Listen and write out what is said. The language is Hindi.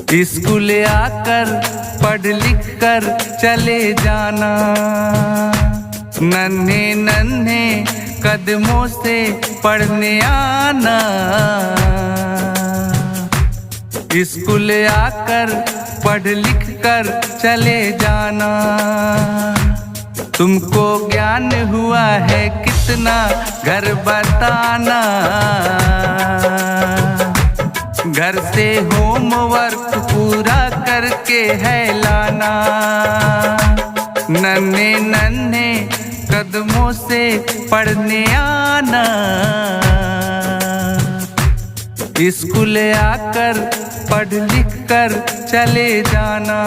स्कूल आकर पढ़ लिख कर चले जाना, नन्हे नन्हे कदमों से पढ़ने आना। स्कूल आकर पढ़ लिख कर चले जाना, तुमको ज्ञान हुआ है कितना घर बताना। घर से होमवर्क पूरा करके है लाना, नन्हे नन्हे कदमों से पढ़ने आना। स्कूल आकर पढ़ लिख कर चले जाना।